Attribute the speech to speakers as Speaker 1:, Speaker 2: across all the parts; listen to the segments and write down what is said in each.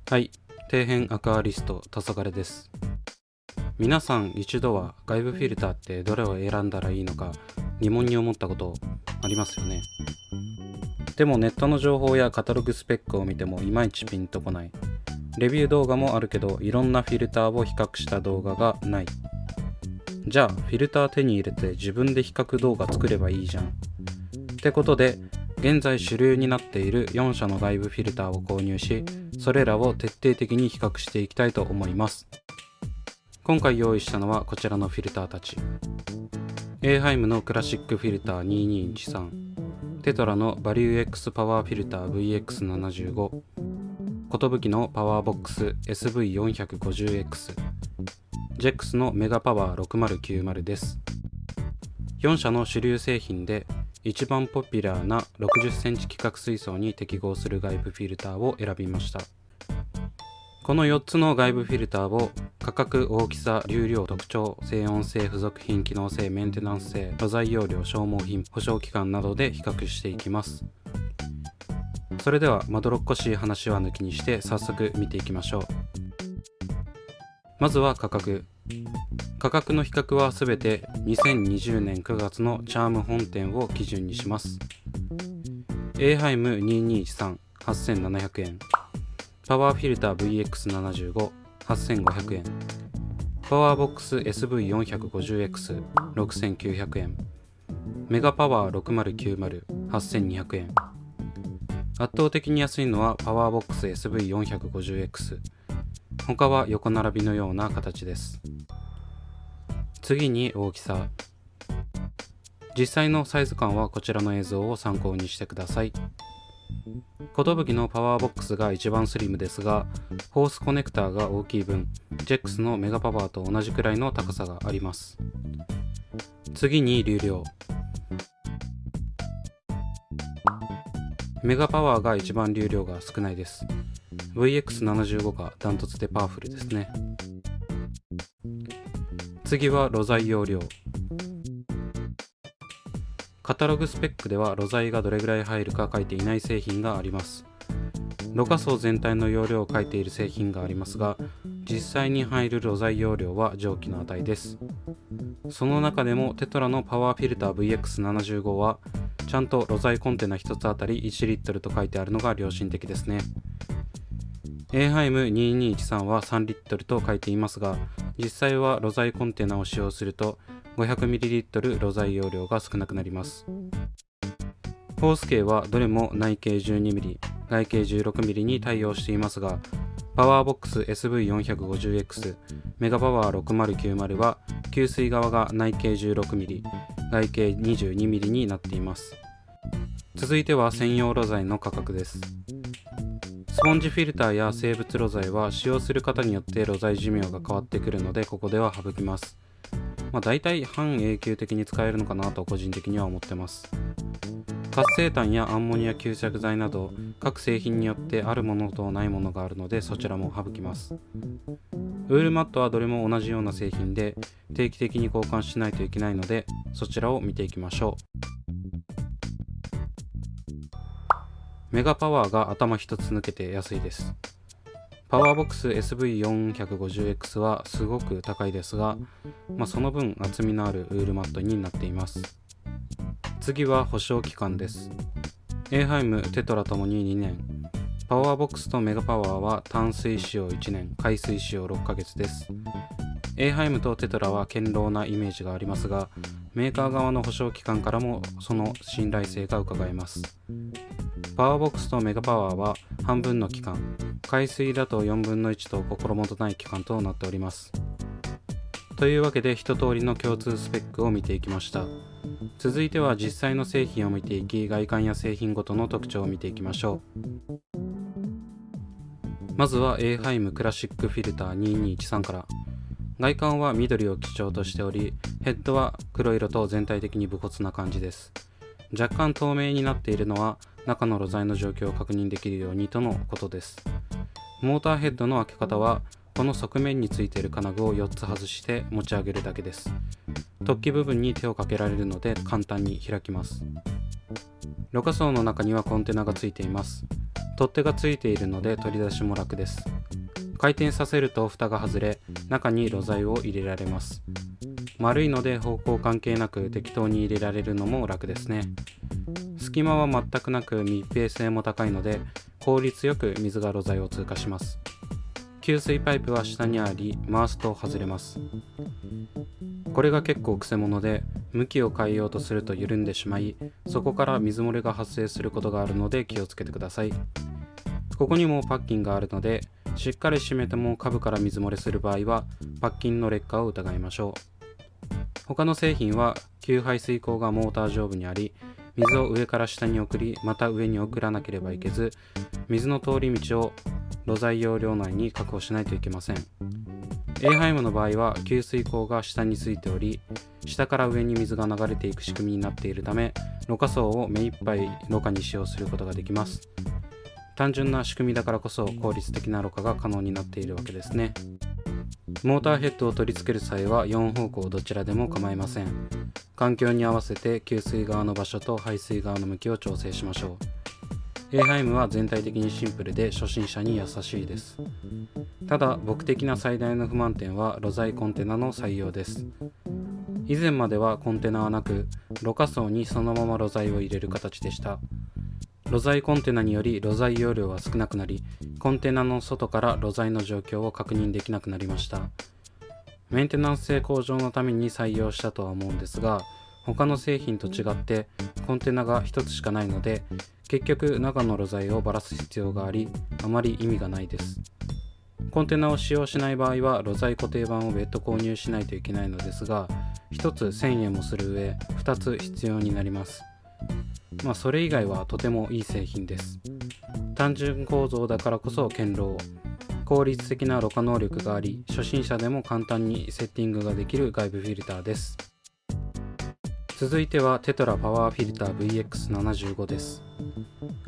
Speaker 1: はい、底辺アクアリスト黄昏です。皆さん一度は外部フィルターってどれを選んだらいいのか疑問に思ったことありますよね。でもネットの情報やカタログスペックを見てもいまいちピンとこない。レビュー動画もあるけどいろんなフィルターを比較した動画がない。じゃあフィルター手に入れて自分で比較動画作ればいいじゃん。ってことで現在主流になっている4社の外部フィルターを購入し、それらを徹底的に比較していきたいと思います。今回用意したのはこちらのフィルターたち。エーハイムのクラシックフィルター2213、テトラのバリュー X パワーフィルター VX75、寿のパワーボックス SV450X、ジェックスのメガパワー6090です。4社の主流製品で一番ポピュラーな60センチ規格水槽に適合する外部フィルターを選びました。この4つの外部フィルターを価格、大きさ、流量、特徴、静音性、付属品、機能性、メンテナンス性、素材容量、消耗品、保証期間などで比較していきます。それではまどろっこしい話は抜きにして早速見ていきましょう。まずは価格。価格の比較はすべて2020年9月のチャーム本店を基準にします。エーハイム2213 8700円、パワーフィルター VX75 8500円、パワーボックス SV450X 6900円、メガパワー6090 8200円。圧倒的に安いのはパワーボックス SV450X、 他は横並びのような形です。次に大きさ。実際のサイズ感はこちらの映像を参考にしてください。寿のパワーボックスが一番スリムですが、ホースコネクターが大きい分、ジェックスのメガパワーと同じくらいの高さがあります。次に流量。メガパワーが一番流量が少ないです。VX75 がダントツでパワフルですね。次は露材容量。カタログスペックでは露材がどれぐらい入るか書いていない製品があります。ろ過層全体の容量を書いている製品がありますが、実際に入る露材容量は上記の値です。その中でもテトラのパワーフィルター VX75 はちゃんと露材コンテナ1つあたり1リットルと書いてあるのが良心的ですね。エーハイム2213は3リットルと書いていますが、実際は露材コンテナを使用すると 500ml 露材容量が少なくなります。ホース径はどれも内径 12mm、外径 16mm に対応していますが、パワーボックス SV450X、メガパワー6090は給水側が内径 16mm、外径 22mm になっています。続いては専用露材の価格です。スポンジフィルターや生物露材は使用する方によって露材寿命が変わってくるので、ここでは省きます。だいたい半永久的に使えるのかなと個人的には思ってます。活性炭やアンモニア吸着剤など各製品によってあるものとないものがあるので、そちらも省きます。ウールマットはどれも同じような製品で定期的に交換しないといけないので、そちらを見ていきましょう。メガパワーが頭一つ抜けて安いです。パワーボックス SV450X はすごく高いですが、その分厚みのあるウールマットになっています。次は保証期間です。エーハイム、テトラともに2年。パワーボックスとメガパワーは淡水使用1年、海水使用6ヶ月です。エーハイムとテトラは堅牢なイメージがありますが、メーカー側の保証期間からもその信頼性が伺えます。パワーボックスとメガパワーは半分の期間、海水だと4分の1と心もとない期間となっております。というわけで一通りの共通スペックを見ていきました。続いては実際の製品を見ていき、外観や製品ごとの特徴を見ていきましょう。まずはエーハイムクラシックフィルター2213から。外観は緑を基調としており、ヘッドは黒色と全体的に武骨な感じです。若干透明になっているのは中の露材の状況を確認できるようにとのことです。モーターヘッドの開け方はこの側面についている金具を4つ外して持ち上げるだけです。突起部分に手をかけられるので簡単に開きます。ろ過槽の中にはコンテナがついています。取っ手がついているので取り出しも楽です。回転させると蓋が外れ、中にろ材を入れられます。丸いので方向関係なく適当に入れられるのも楽ですね。隙間は全くなく密閉性も高いので効率よく水がろ材を通過します。給水パイプは下にあり、回すと外れます。これが結構くせ者で、向きを変えようとすると緩んでしまい、そこから水漏れが発生することがあるので気をつけてください。ここにもパッキンがあるので、しっかり締めても下部から水漏れする場合はパッキンの劣化を疑いましょう。他の製品は給排水口がモーター上部にあり、水を上から下に送り、また上に送らなければいけず、水の通り道をろ材容量内に確保しないといけません。エーハイムの場合は給水口が下についており、下から上に水が流れていく仕組みになっているため、ろ過槽を目いっぱいろ過に使用することができます。単純な仕組みだからこそ効率的なろ過が可能になっているわけですね。モーターヘッドを取り付ける際は4方向どちらでも構いません。環境に合わせて給水側の場所と排水側の向きを調整しましょう。エーハイムは全体的にシンプルで初心者に優しいです。ただ僕的な最大の不満点はろ材コンテナの採用です。以前まではコンテナはなく、ろ過槽にそのままろ材を入れる形でした。ろ材コンテナによりろ材容量は少なくなり、コンテナの外からろ材の状況を確認できなくなりました。メンテナンス性向上のために採用したとは思うんですが、他の製品と違ってコンテナが1つしかないので、結局中のろ材をばらす必要があり、あまり意味がないです。コンテナを使用しない場合はろ材固定板を別途購入しないといけないのですが、1つ1000円もする上、2つ必要になります。それ以外はとてもいい製品です。単純構造だからこそ堅牢、効率的なろ過能力があり、初心者でも簡単にセッティングができる外部フィルターです。続いてはテトラパワーフィルター VX75 です。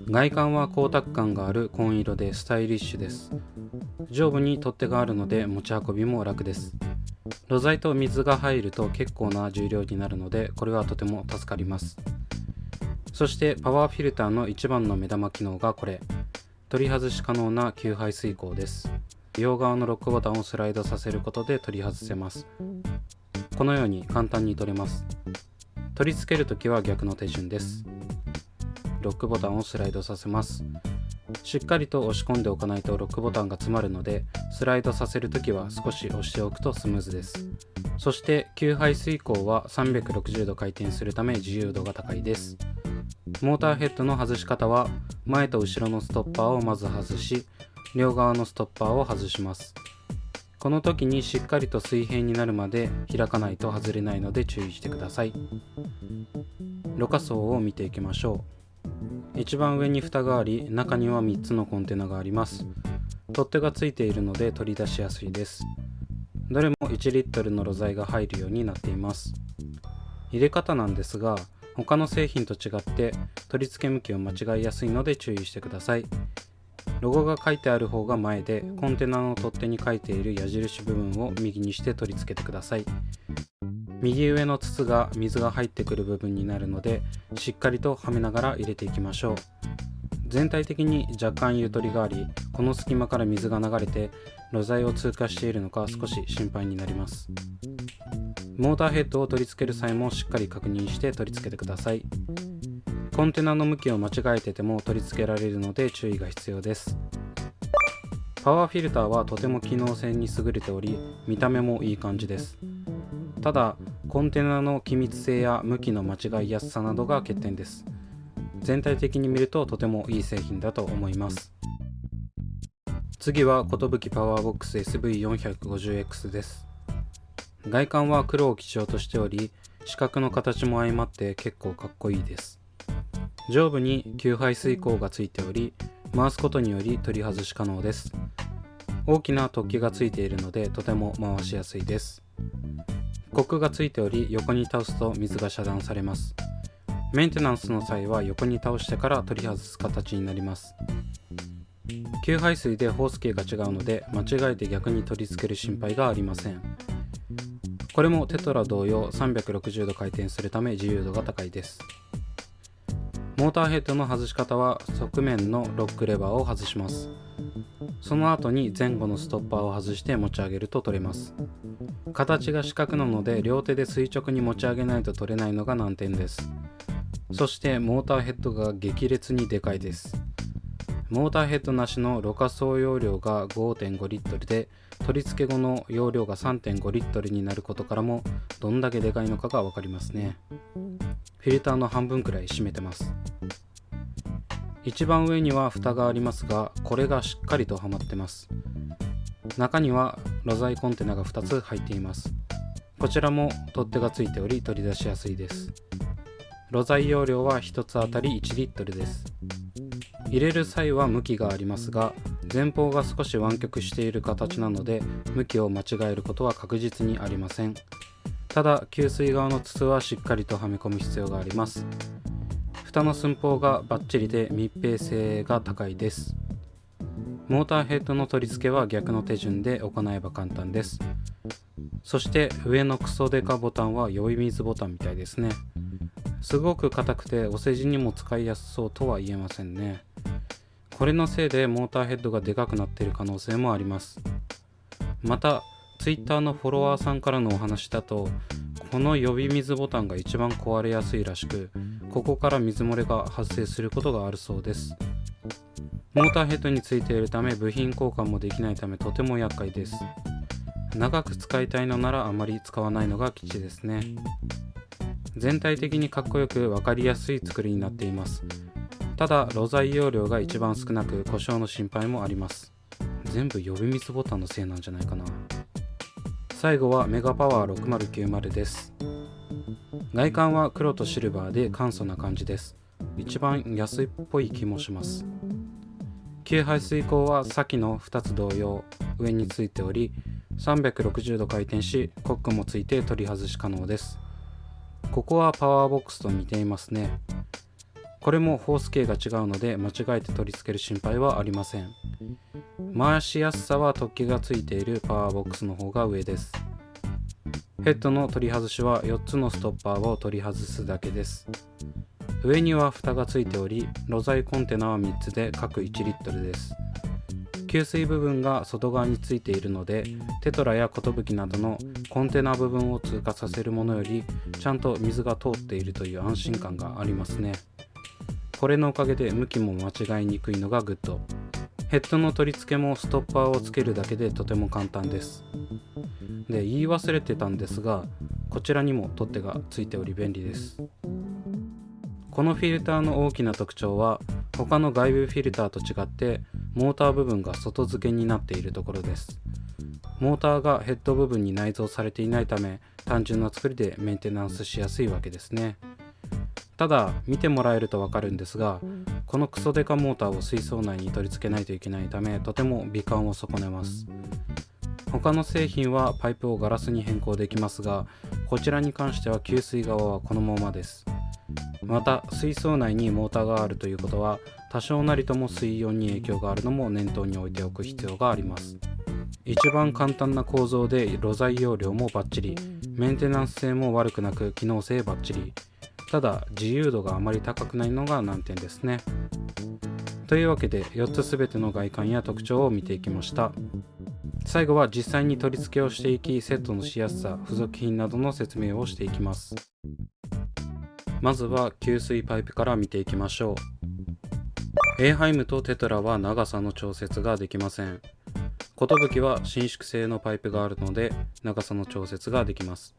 Speaker 1: 外観は光沢感がある紺色でスタイリッシュです。上部に取っ手があるので持ち運びも楽です。ろ材と水が入ると結構な重量になるので、これはとても助かります。そしてパワーフィルターの一番の目玉機能がこれ、取り外し可能な給排水口です。両側のロックボタンをスライドさせることで取り外せます。このように簡単に取れます。取り付けるときは逆の手順です。ロックボタンをスライドさせます。しっかりと押し込んでおかないとロックボタンが詰まるので、スライドさせるときは少し押しておくとスムーズです。そして給排水口は360度回転するため自由度が高いです。モーターヘッドの外し方は、前と後ろのストッパーをまず外し、両側のストッパーを外します。この時にしっかりと水平になるまで開かないと外れないので注意してください。ろ過槽を見ていきましょう。一番上に蓋があり、中には3つのコンテナがあります。取っ手がついているので取り出しやすいです。どれも1リットルのろ材が入るようになっています。入れ方なんですが、他の製品と違って取り付け向きを間違いやすいので注意してください。ロゴが書いてある方が前で、コンテナの取っ手に書いている矢印部分を右にして取り付けてください。右上の筒が水が入ってくる部分になるので、しっかりとはめながら入れていきましょう。全体的に若干ゆとりがあり、この隙間から水が流れてろ材を通過しているのか少し心配になります。モーターヘッドを取り付ける際もしっかり確認して取り付けてください。コンテナの向きを間違えてても取り付けられるので注意が必要です。パワーフィルターはとても機能性に優れており、見た目もいい感じです。ただ、コンテナの気密性や向きの間違いやすさなどが欠点です。全体的に見るととてもいい製品だと思います。次は寿パワーボックス SV450X です。外観は黒を基調としており、四角の形も相まって結構かっこいいです。上部に給排水口がついており、回すことにより取り外し可能です。大きな突起がついているのでとても回しやすいです。コックがついており、横に倒すと水が遮断されます。メンテナンスの際は横に倒してから取り外す形になります。給排水でホース径が違うので間違えて逆に取り付ける心配がありません。これもテトラ同様360度回転するため自由度が高いです。モーターヘッドの外し方は側面のロックレバーを外します。その後に前後のストッパーを外して持ち上げると取れます。形が四角なので両手で垂直に持ち上げないと取れないのが難点です。そしてモーターヘッドが激烈にでかいです。モーターヘッドなしのろ過総容量が 5.5 リットルで取り付け後の容量が 3.5 リットルになることからもどんだけでかいのかがわかりますね。フィルターの半分くらい占めてます。一番上には蓋がありますが、これがしっかりとはまってます。中には露材コンテナが2つ入っています。こちらも取っ手がついており取り出しやすいです。露材容量は1つあたり1リットルです。入れる際は向きがありますが、前方が少し湾曲している形なので向きを間違えることは確実にありません。ただ給水側の筒はしっかりとはめ込む必要があります。蓋の寸法がバッチリで密閉性が高いです。モーターヘッドの取り付けは逆の手順で行えば簡単です。そして上のクソデカボタンは酔い水ボタンみたいですね。すごく硬くてお世辞にも使いやすそうとは言えませんね。これのせいでモーターヘッドがでかくなっている可能性もあります。また Twitter のフォロワーさんからのお話だと、この予備水ボタンが一番壊れやすいらしく、ここから水漏れが発生することがあるそうです。モーターヘッドについているため部品交換もできないためとても厄介です。長く使いたいのならあまり使わないのが吉ですね。全体的にかっこよく分かりやすい作りになっています。ただ露材容量が一番少なく故障の心配もあります。全部予備水ボタンのせいなんじゃないかな。最後はメガパワー6090です。外観は黒とシルバーで簡素な感じです。一番安いっぽい気もします。給排水口は先の2つ同様上についており、360度回転しコックもついて取り外し可能です。ここはパワーボックスと似ていますね。これもホース径が違うので間違えて取り付ける心配はありません。回しやすさは突起がついているパワーボックスの方が上です。ヘッドの取り外しは4つのストッパーを取り外すだけです。上には蓋がついており、露材コンテナは3つで各1リットルです。給水部分が外側についているので、テトラやコトブキなどのコンテナ部分を通過させるものよりちゃんと水が通っているという安心感がありますね。これのおかげで向きも間違いにくいのがグッド。ヘッドの取り付けもストッパーをつけるだけでとても簡単です。で、言い忘れてたんですが、こちらにも取っ手がついており便利です。このフィルターの大きな特徴は他の外部フィルターと違ってモーター部分が外付けになっているところです。モーターがヘッド部分に内蔵されていないため単純な作りでメンテナンスしやすいわけですね。ただ見てもらえるとわかるんですが、このクソデカモーターを水槽内に取り付けないといけないためとても美観を損ねます。他の製品はパイプをガラスに変更できますが、こちらに関しては給水側はこのままです。また水槽内にモーターがあるということは多少なりとも水温に影響があるのも念頭に置いておく必要があります。一番簡単な構造で露材容量もバッチリ、メンテナンス性も悪くなく機能性バッチリ、ただ自由度があまり高くないのが難点ですね。というわけで4つすべての外観や特徴を見ていきました。最後は実際に取り付けをしていき、セットのしやすさ、付属品などの説明をしていきます。まずは給水パイプから見ていきましょう。エーハイムとテトラは長さの調節ができません。コトブキは伸縮性のパイプがあるので長さの調節ができます。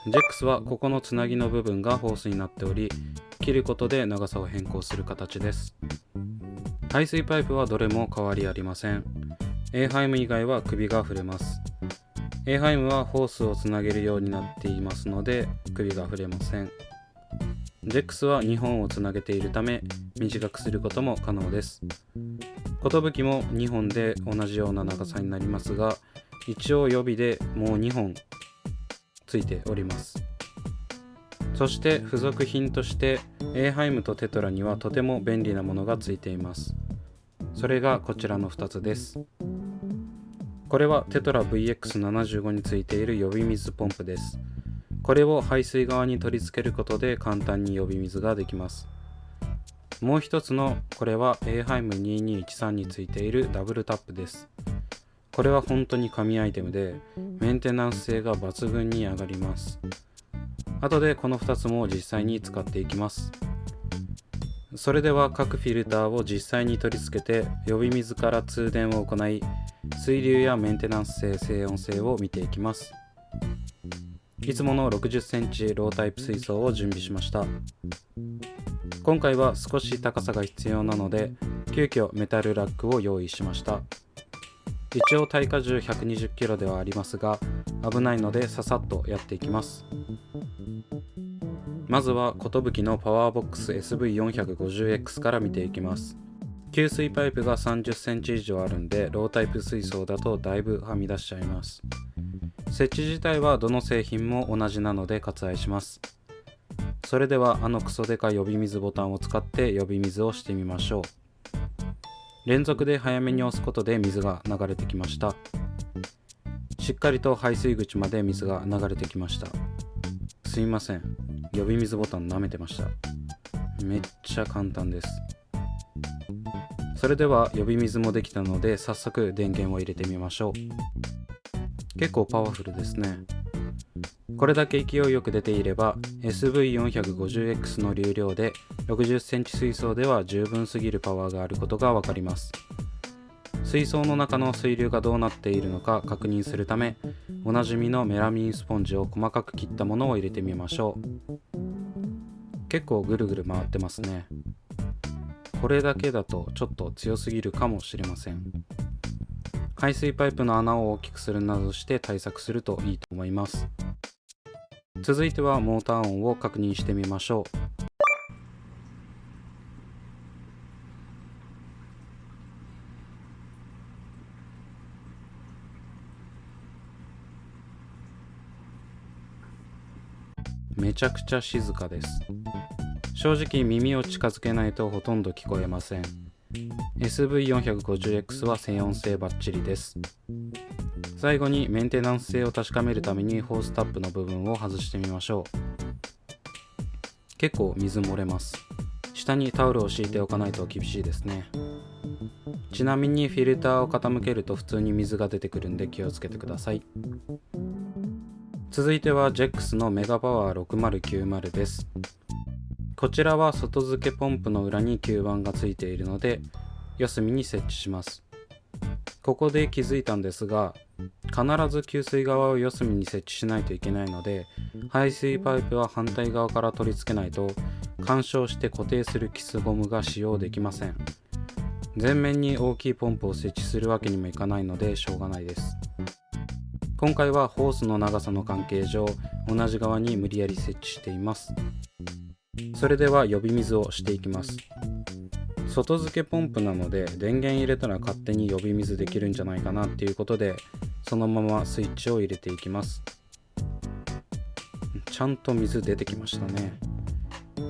Speaker 1: ジェックスはここのつなぎの部分がホースになっており、切ることで長さを変更する形です。排水パイプはどれも変わりありません。エーハイム以外は首が触れます。エーハイムはホースをつなげるようになっていますので首が触れません。ジェックスは2本をつなげているため短くすることも可能です。コトブキも2本で同じような長さになりますが、一応予備でもう2本ついております。そして付属品としてエーハイムとテトラにはとても便利なものがついています。それがこちらの2つです。これはテトラ VX75 についている呼び水ポンプです。これを排水側に取り付けることで簡単に呼び水ができます。もう一つのこれは AHEIM2213 についているダブルタップです。これは本当に神アイテムでメンテナンス性が抜群に上がります。後でこの2つも実際に使っていきます。それでは各フィルターを実際に取り付けて呼び水から通電を行い、水流やメンテナンス性、静音性を見ていきます。いつもの60センチロータイプ水槽を準備しました。今回は少し高さが必要なので急遽メタルラックを用意しました。一応耐荷重 120kg ではありますが危ないのでささっとやっていきます。まずは寿のパワーボックス SV450X から見ていきます。給水パイプが30センチ以上あるんでロータイプ水槽だとだいぶはみ出しちゃいます。設置自体はどの製品も同じなので割愛します。それではクソデカ呼び水ボタンを使って呼び水をしてみましょう。連続で早めに押すことで水が流れてきました。しっかりと排水口まで水が流れてきました。すいません、呼び水ボタン舐めてました。めっちゃ簡単です。それでは呼び水もできたので早速電源を入れてみましょう。結構パワフルですね。これだけ勢いよく出ていれば SV450X の流量で60センチ水槽では十分すぎるパワーがあることがわかります。水槽の中の水流がどうなっているのか確認するためおなじみのメラミンスポンジを細かく切ったものを入れてみましょう。結構ぐるぐる回ってますね。これだけだとちょっと強すぎるかもしれません。排水パイプの穴を大きくするなどして対策するといいと思います。続いてはモーター音を確認してみましょう。めちゃくちゃ静かです。正直耳を近づけないとほとんど聞こえません。SV450X は静音性バッチリです。最後にメンテナンス性を確かめるためにホースタップの部分を外してみましょう。結構水漏れます。下にタオルを敷いておかないと厳しいですね。ちなみにフィルターを傾けると普通に水が出てくるんで気をつけてください。続いては JEX のメガパワー6090です。こちらは外付けポンプの裏に吸盤がついているので四隅に設置します。ここで気づいたんですが必ず給水側を四隅に設置しないといけないので排水パイプは反対側から取り付けないと干渉して固定するキスゴムが使用できません。前面に大きいポンプを設置するわけにもいかないのでしょうがないです。今回はホースの長さの関係上同じ側に無理やり設置しています。それでは呼び水をしていきます。外付けポンプなので電源入れたら勝手に呼び水できるんじゃないかなっていうことでそのままスイッチを入れていきます。ちゃんと水出てきましたね。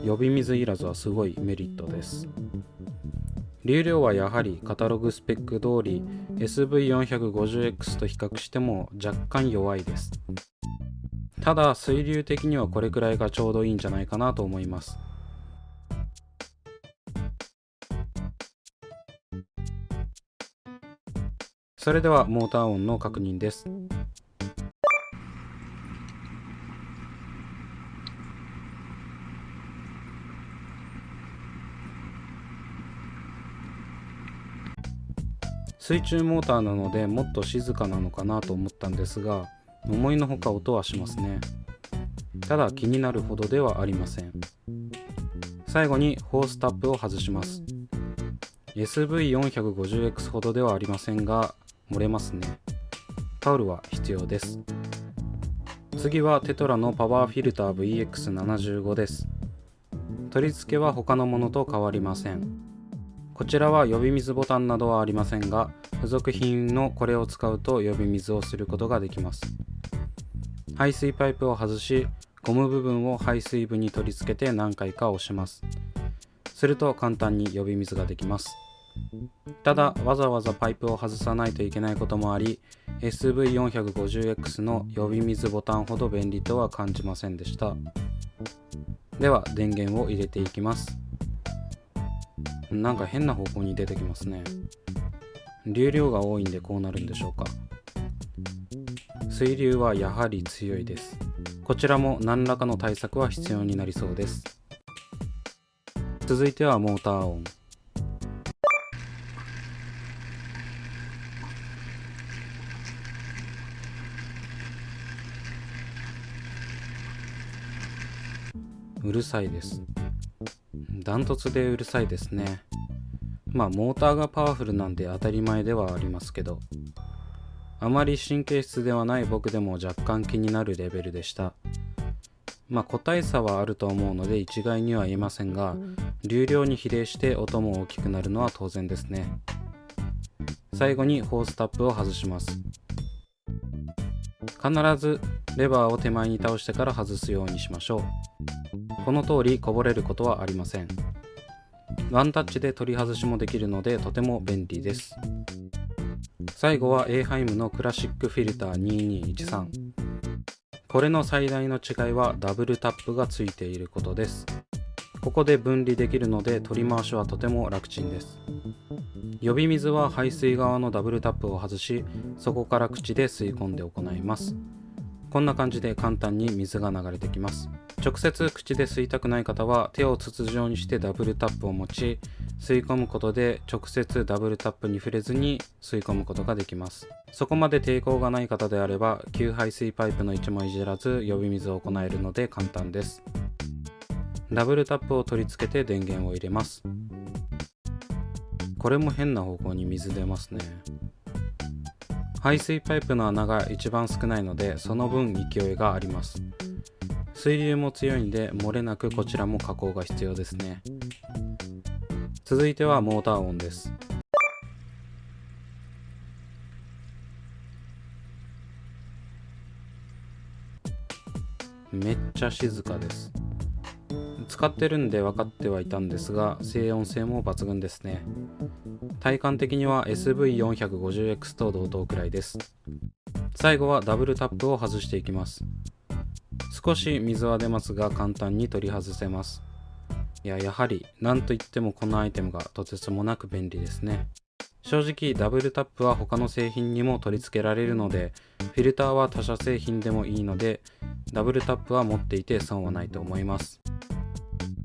Speaker 1: 呼び水いらずはすごいメリットです。流量はやはりカタログスペック通り SV450X と比較しても若干弱いです。ただ水流的にはこれくらいがちょうどいいんじゃないかなと思います。それではモーター音の確認です。水中モーターなのでもっと静かなのかなと思ったんですが思いのほか音はしますね。ただ気になるほどではありません。最後にホースタップを外します。 SV450X ほどではありませんが漏れますね。タオルは必要です。次はテトラのパワーフィルター VX75 です。取り付けは他のものと変わりません。こちらは呼び水ボタンなどはありませんが付属品のこれを使うと呼び水をすることができます。排水パイプを外しゴム部分を排水部に取り付けて何回か押します。すると簡単に呼び水ができます。ただわざわざパイプを外さないといけないこともあり、 SV450X の呼び水ボタンほど便利とは感じませんでした。では電源を入れていきます。なんか変な方向に出てきますね。流量が多いんでこうなるんでしょうか。水流はやはり強いです。こちらも何らかの対策は必要になりそうです。続いてはモーター音。うるさいです。ダントツでうるさいですね。モーターがパワフルなんで当たり前ではありますけど、あまり神経質ではない僕でも若干気になるレベルでした。個体差はあると思うので一概には言えませんが、流量に比例して音も大きくなるのは当然ですね。最後にホースタップを外します。必ずレバーを手前に倒してから外すようにしましょう。この通りこぼれることはありません。ワンタッチで取り外しもできるのでとても便利です。最後はエーハイムのクラシックフィルター2213。これの最大の違いはダブルタップがついていることです。ここで分離できるので取り回しはとても楽ちんです。呼び水は排水側のダブルタップを外し、そこから口で吸い込んで行います。こんな感じで簡単に水が流れてきます。直接口で吸いたくない方は手を筒状にしてダブルタップを持ち、吸い込むことで直接ダブルタップに触れずに吸い込むことができます。そこまで抵抗がない方であれば給排水パイプの位置もいじらず呼び水を行えるので簡単です。ダブルタップを取り付けて電源を入れます。これも変な方向に水出ますね。排水パイプの穴が一番少ないのでその分勢いがあります。水流も強いんで漏れなくこちらも加工が必要ですね。続いてはモーター音です。めっちゃ静かです。使ってるんで分かってはいたんですが、静音性も抜群ですね。体感的には SV450X と同等くらいです。最後はダブルタップを外していきます。少し水は出ますが簡単に取り外せます。やはり何といってもこのアイテムがとてつもなく便利ですね。正直ダブルタップは他の製品にも取り付けられるので、フィルターは他社製品でもいいのでダブルタップは持っていて損はないと思います。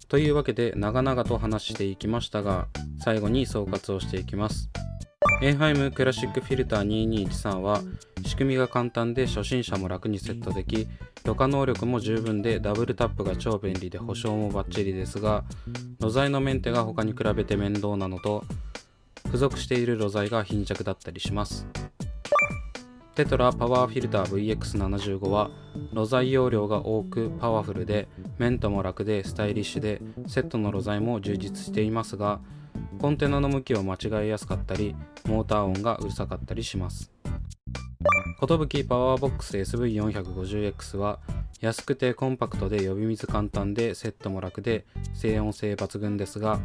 Speaker 1: というわけで長々と話していきましたが、最後に総括をしていきます。エーハイムクラシックフィルター2213は仕組みが簡単で初心者も楽にセットでき、ろ過能力も十分でダブルタップが超便利で保証もバッチリですが、露材のメンテが他に比べて面倒なのと、付属している露材が貧弱だったりします。テトラパワーフィルター VX75 は露材容量が多くパワフルでメンテも楽でスタイリッシュで、セットの露材も充実していますが、コンテナの向きを間違えやすかったりモーター音がうるさかったりします。寿パワーボックス SV450X は安くてコンパクトで呼び水簡単でセットも楽で静音性抜群ですが、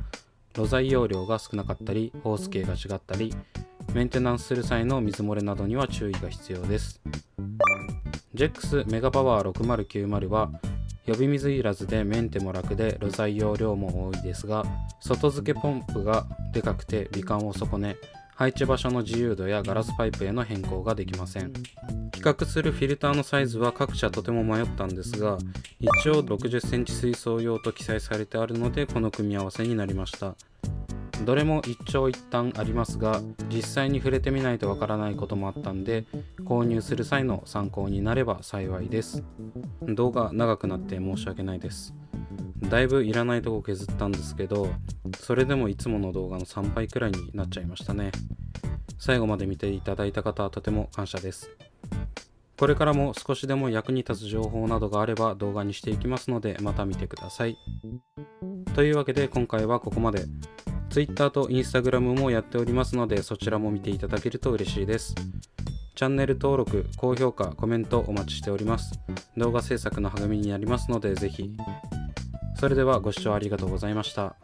Speaker 1: 露材容量が少なかったりホース径が違ったりメンテナンスする際の水漏れなどには注意が必要です。JEX メガパワー6090は呼び水いらずでメンテも楽で露材容量も多いですが、外付けポンプがでかくて美観を損ね、配置場所の自由度やガラスパイプへの変更ができません。比較するフィルターのサイズは各社とても迷ったんですが、一応60センチ水槽用と記載されてあるのでこの組み合わせになりました。どれも一長一短ありますが、実際に触れてみないとわからないこともあったんで、購入する際の参考になれば幸いです。動画長くなって申し訳ないです。だいぶいらないとこ削ったんですけど、それでもいつもの動画の3倍くらいになっちゃいましたね。最後まで見ていただいた方はとても感謝です。これからも少しでも役に立つ情報などがあれば動画にしていきますので、また見てください。というわけで今回はここまで。Twitter と Instagram もやっておりますので、そちらも見ていただけると嬉しいです。チャンネル登録、高評価、コメントお待ちしております。動画制作の励みになりますのでぜひ。それではご視聴ありがとうございました。